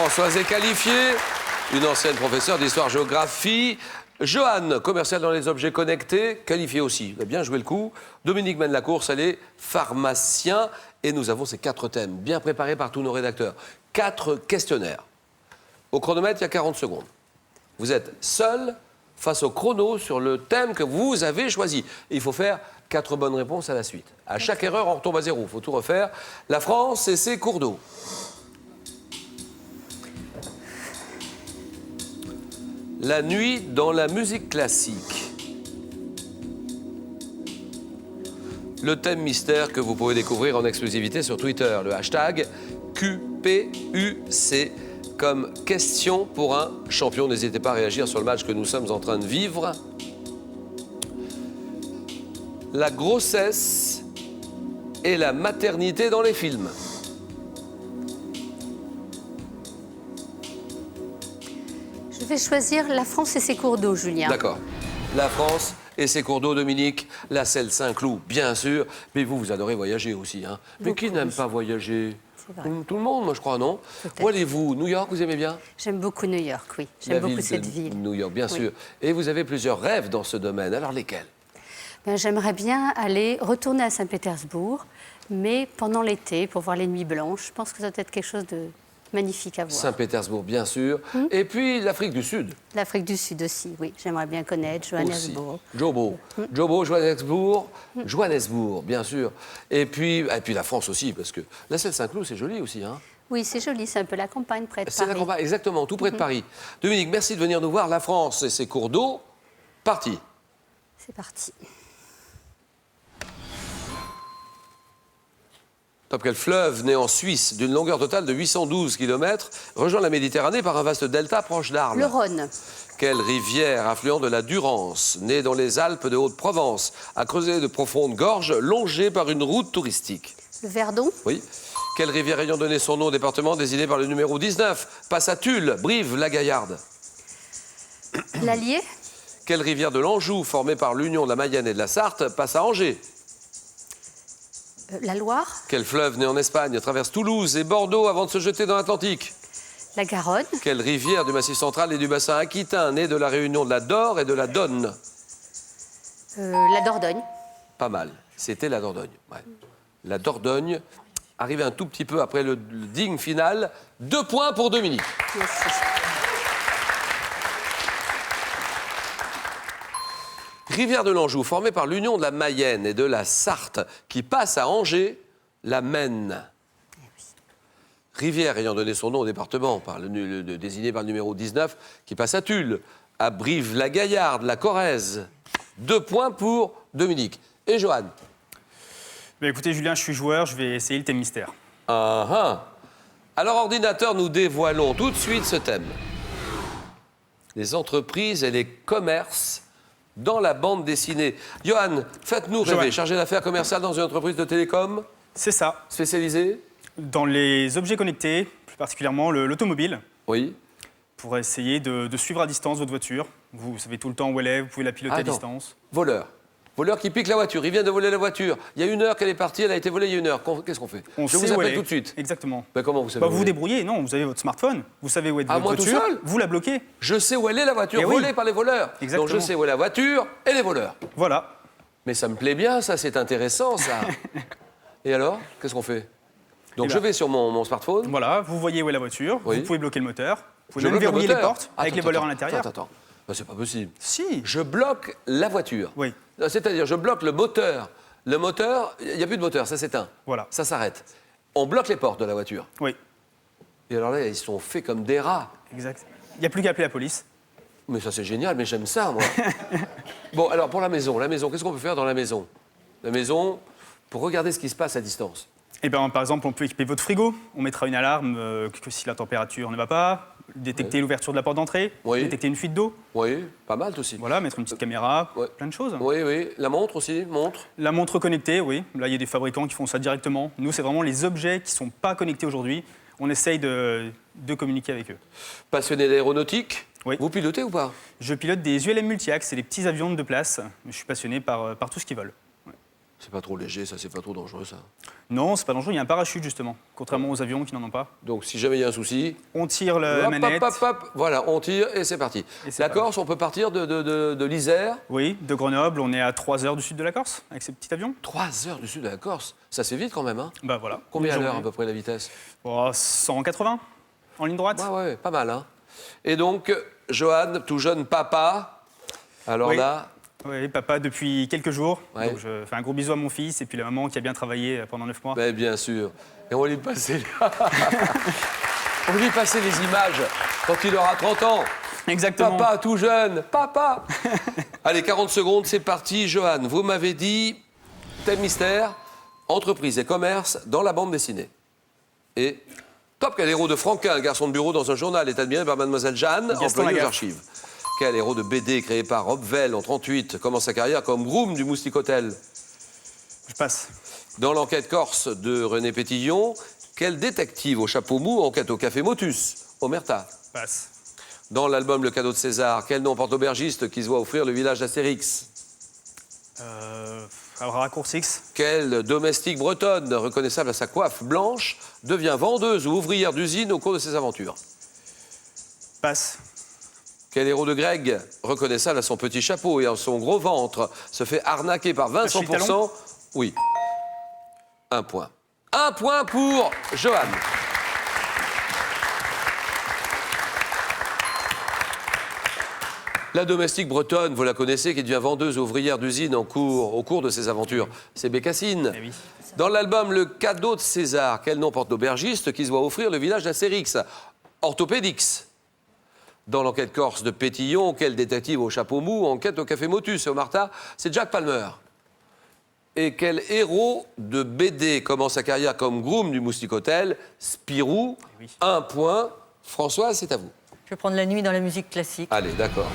Françoise est qualifiée, une ancienne professeure d'histoire-géographie. Joanne, commerciale dans les objets connectés, qualifiée aussi. Elle a bien joué le coup. Dominique mène la course, elle est pharmacien. Et nous avons ces 4 thèmes, bien préparés par tous nos rédacteurs. 4 questionnaires. Au chronomètre, il y a 40 secondes. Vous êtes seul face au chrono sur le thème que vous avez choisi. Et il faut faire 4 bonnes réponses à la suite. À chaque erreur, on retombe à 0. Il faut tout refaire. La France et ses cours d'eau. La nuit dans la musique classique. Le thème mystère que vous pouvez découvrir en exclusivité sur Twitter. Le hashtag QPUC comme question pour un champion. N'hésitez pas à réagir sur le match que nous sommes en train de vivre. La grossesse et la maternité dans les films. Je vais choisir la France et ses cours d'eau, Julien. D'accord. La France et ses cours d'eau, Dominique. La Selle Saint-Cloud, bien sûr. Mais vous, vous adorez voyager aussi. Hein. Mais qui n'aime pas voyager? Tout le monde, moi, je crois, non? Où allez-vous? New York, vous aimez bien? J'aime beaucoup New York, oui. J'aime beaucoup cette ville. New York, bien sûr. Et vous avez plusieurs rêves dans ce domaine. Alors, lesquels? Ben, j'aimerais bien retourner à Saint-Pétersbourg, mais pendant l'été, pour voir les nuits blanches. Je pense que ça doit être quelque chose de magnifique à voir. Saint-Pétersbourg, bien sûr. Et puis l'Afrique du Sud. L'Afrique du Sud aussi, oui. J'aimerais bien connaître Johannesburg. Jobo. Jobo, Johannesburg. Johannesburg, bien sûr. Et puis la France aussi, parce que la Selle Saint-Cloud, c'est joli aussi. Hein. Oui, c'est joli. C'est un peu la campagne près de Paris. C'est la campagne, exactement, tout près de Paris. Dominique, merci de venir nous voir. La France et ses cours d'eau. Parti. C'est parti. Top, quel fleuve né en Suisse d'une longueur totale de 812 km rejoint la Méditerranée par un vaste delta proche d'Arles. Le Rhône. Quelle rivière, affluent de la Durance, née dans les Alpes de Haute-Provence, a creusé de profondes gorges longées par une route touristique? Le Verdon. Oui. Quelle rivière ayant donné son nom au département désigné par le numéro 19 passe à Tulle, Brive-la-Gaillarde? L'Allier. Quelle rivière de l'Anjou, formée par l'union de la Mayenne et de la Sarthe, passe à Angers? La Loire. Quel fleuve né en Espagne traverse Toulouse et Bordeaux avant de se jeter dans l'Atlantique? La Garonne. Quelle rivière du Massif central et du bassin aquitain, née de la réunion de la Dore et de la Donne? La Dordogne. Pas mal. C'était la Dordogne. Ouais. La Dordogne, arrivée un tout petit peu après le digne final. 2 points pour Dominique. Merci. Rivière de l'Anjou, formée par l'union de la Mayenne et de la Sarthe, qui passe à Angers, la Maine. Rivière ayant donné son nom au département, désigné par le numéro 19, qui passe à Tulle, à Brive-la-Gaillarde, la Corrèze. 2 points pour Dominique. Et Joanne? Écoutez, Julien, je suis joueur, je vais essayer le thème mystère. Alors, ordinateur, nous dévoilons tout de suite ce thème. Les entreprises et les commerces dans la bande dessinée. Johan, faites-nous rêver. Chargé d'affaires commerciales dans une entreprise de télécom? C'est ça. Spécialisée? Dans les objets connectés, plus particulièrement l'automobile. Oui. Pour essayer de suivre à distance votre voiture. Vous savez tout le temps où elle est, vous pouvez la piloter à distance. Voleur. Voleur qui pique la voiture. Il vient de voler la voiture. Il y a 1 heure qu'elle est partie, elle a été volée il y a 1 heure. Qu'est-ce qu'on fait? Je vous appelle tout de suite. Exactement. Ben, comment vous savez? Vous vous débrouillez, non, vous avez votre smartphone, vous savez où est votre voiture, tout seul vous la bloquez. Je sais où elle est la voiture, volée par les voleurs. Exactement. Donc je sais où est la voiture et les voleurs. Voilà. Mais ça me plaît bien, ça, c'est intéressant, ça. Et alors, qu'est-ce qu'on fait? Donc je vais sur mon smartphone. Voilà, vous voyez où est la voiture, vous pouvez bloquer le moteur, vous pouvez même bloque verrouiller les portes avec les voleurs à l'intérieur. Attends. Ben, c'est pas possible. Si. Je bloque la voiture. Oui. C'est-à-dire, je bloque le moteur. Le moteur, il n'y a plus de moteur, ça s'éteint. Voilà. Ça s'arrête. On bloque les portes de la voiture. Oui. Et alors là, ils sont faits comme des rats. Exact. Il n'y a plus qu'à appeler la police. Mais ça, c'est génial, mais j'aime ça, moi. Bon, alors, pour la maison, qu'est-ce qu'on peut faire dans la maison? La maison, pour regarder ce qui se passe à distance. Eh bien, par exemple, on peut équiper votre frigo. On mettra une alarme que si la température ne va pas, détecter l'ouverture de la porte d'entrée, détecter une fuite d'eau. Oui, pas mal aussi. Voilà, mettre une petite caméra, plein de choses. Oui. La montre aussi, La montre connectée, oui. Là, il y a des fabricants qui font ça directement. Nous, c'est vraiment les objets qui ne sont pas connectés aujourd'hui. On essaye de communiquer avec eux. Passionné d'aéronautique? Oui. Vous pilotez ou pas? Je pilote des ULM multi-axes, c'est des petits avions de place. Je suis passionné par tout ce qu'ils veulent. C'est pas trop léger, ça, c'est pas trop dangereux, ça. Non, c'est pas dangereux, il y a un parachute justement, contrairement aux avions qui n'en ont pas. Donc, si jamais il y a un souci... On tire la hop, manette. hop, hop, hop. Voilà, on tire et c'est parti. Et c'est La parti. Corse, on peut partir de l'Isère. Oui, de Grenoble, on est à 3 heures du sud de la Corse, avec ces petits avions. 3 heures du sud de la Corse. Ça, c'est vite quand même, hein. Bah voilà. Combien à Une l'heure, à journée. peu près, la vitesse? 180, en ligne droite. Ouais, pas mal, hein. Et donc, Johan, tout jeune papa, alors Oui. là... Oui, papa depuis quelques jours. Ouais. Donc je fais un gros bisou à mon fils et puis la maman qui a bien travaillé pendant 9 mois. Ben, bien sûr. Et on va lui passer... on va lui passer les images quand il aura 30 ans. Exactement. Papa, tout jeune, papa. Allez, 40 secondes, c'est parti. Johan, vous m'avez dit thème mystère, entreprise et commerce dans la bande dessinée. Et top, quel héros de Franquin, garçon de bureau dans un journal, est admiré par Mademoiselle Jeanne, Gaston employé aux Lagaffe. archives. Quel héros de BD créé par Rob Vell en 38 commence sa carrière comme groom du Moustique Hotel. Je passe. Dans l'enquête corse de René Pétillon, quel détective au chapeau mou enquête au café Motus, Omerta. Passe. Dans l'album Le cadeau de César, quel nom porte l'aubergiste qui se voit offrir le village d'Astérix? Alors raccourcix. Quelle domestique bretonne, reconnaissable à sa coiffe blanche, devient vendeuse ou ouvrière d'usine au cours de ses aventures? Passe. Quel héros de Greg, reconnaissable à son petit chapeau et à son gros ventre, se fait arnaquer par Achille 200%? Talon. Oui. Un point. Un point pour Johan. La domestique bretonne, vous la connaissez, qui devient vendeuse ouvrière d'usine au cours de ses aventures. C'est Bécassine. Eh oui. Dans l'album Le cadeau de César, quel nom porte l'aubergiste qui se voit offrir le village d'Astérix? Orthopédix. Dans l'enquête corse de Pétillon, quel détective au chapeau mou enquête au café Motus et au Marta? C'est Jack Palmer. Et quel héros de BD commence sa carrière comme groom du Moustique Hotel? Spirou. Oui. Un point. Françoise, c'est à vous. Je vais prendre la nuit dans la musique classique. Allez, d'accord.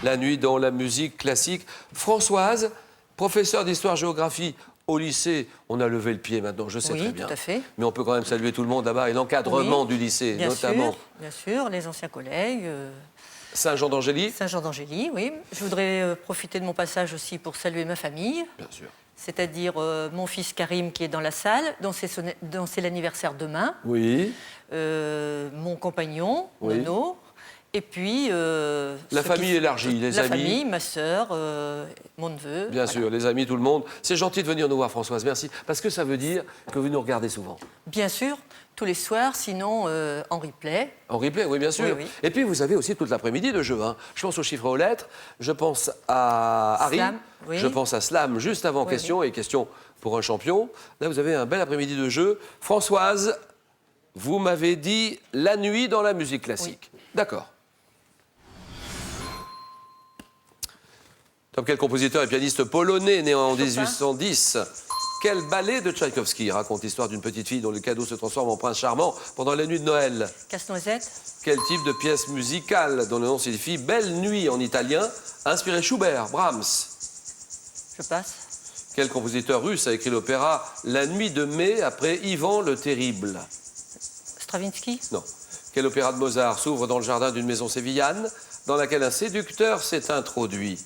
La nuit dans la musique classique. Françoise, professeure d'histoire-géographie au lycée, on a levé le pied maintenant, je sais Oui, très bien. tout à fait. Mais on peut quand même saluer tout le monde là-bas et l'encadrement Oui, du lycée, Bien notamment sûr, les anciens collègues, Saint-Jean d'Angély. Saint-Jean d'Angély, oui. Je voudrais profiter de mon passage aussi pour saluer ma famille, Bien sûr. c'est-à-dire mon fils Karim qui est dans la salle, dont c'est l'anniversaire demain, Oui. mon compagnon, Oui. Nono, et puis... La famille élargie, les la amis. famille, ma sœur, mon neveu. Bien voilà. sûr, les amis, tout le monde. C'est gentil de venir nous voir, Françoise, merci. Parce que ça veut dire que vous nous regardez souvent. Bien sûr, tous les soirs, sinon en replay. En replay, oui, bien sûr. Oui, oui. Et puis, vous avez aussi toute l'après-midi de jeu. Hein. Je pense aux chiffres et aux lettres. Je pense à Harry. Slam, oui. Je pense à Slam, juste avant Oui, question, et question pour un champion. Là, vous avez un bel après-midi de jeu. Françoise, vous m'avez dit la nuit dans la musique classique. D'accord. Comme quel compositeur et pianiste polonais né en 1810? Quel ballet de Tchaïkovski raconte l'histoire d'une petite fille dont le cadeau se transforme en prince charmant pendant la nuit de Noël? Casse-noisette, Quel type de pièce musicale dont le nom signifie Belle nuit en italien, inspiré Schubert, Brahms? je passe. Quel compositeur russe a écrit l'opéra La nuit de mai après Ivan le Terrible? Stravinsky, Non. Quel opéra de Mozart s'ouvre dans le jardin d'une maison sévillane dans laquelle un séducteur s'est introduit?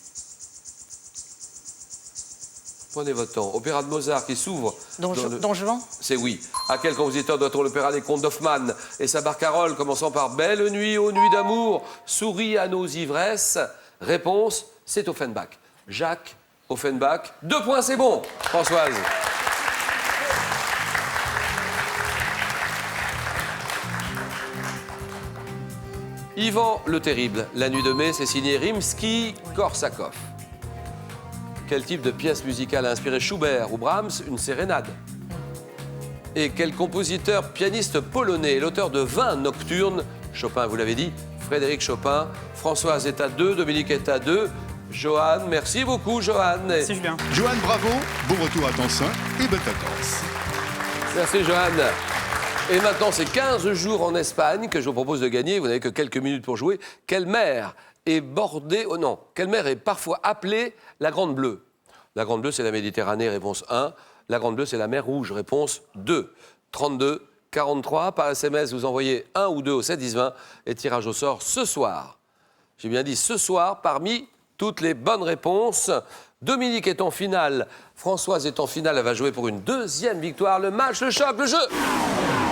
Prenez votre temps. Opéra de Mozart qui s'ouvre Don dans le... Juan, C'est oui. À quel compositeur doit-on l'opéra Les Contes d'Hoffmann et sa barcarolle commençant par Belle nuit aux nuits d'amour, souris à nos ivresses? Réponse, c'est Offenbach. Jacques Offenbach. 2 points, c'est bon, Françoise. Ivan le Terrible. La nuit de mai, c'est signé Rimsky-Korsakov. Quel type de pièce musicale a inspiré Schubert ou Brahms? Une sérénade. Et quel compositeur, pianiste polonais, est l'auteur de 20 nocturnes? Chopin, vous l'avez dit, Frédéric Chopin. Françoise est à 2, Dominique est à 2. Johan, merci beaucoup, Johan. Merci Julien. Johan, bravo, bon retour à Tansin et bonnes vacances. Merci, Johan. Et maintenant, c'est 15 jours en Espagne que je vous propose de gagner. Vous n'avez que quelques minutes pour jouer. Quelle mer est bordée... Oh non, quelle mer est parfois appelée la Grande Bleue? La Grande Bleue, c'est la Méditerranée, réponse 1. La Grande Bleue, c'est la mer Rouge, réponse 2. 32, 43, par SMS, vous envoyez 1 ou 2 au 7 10 20 et tirage au sort ce soir. J'ai bien dit ce soir, parmi toutes les bonnes réponses. Dominique est en finale, Françoise est en finale, elle va jouer pour une deuxième victoire. Le match, le choc, le jeu.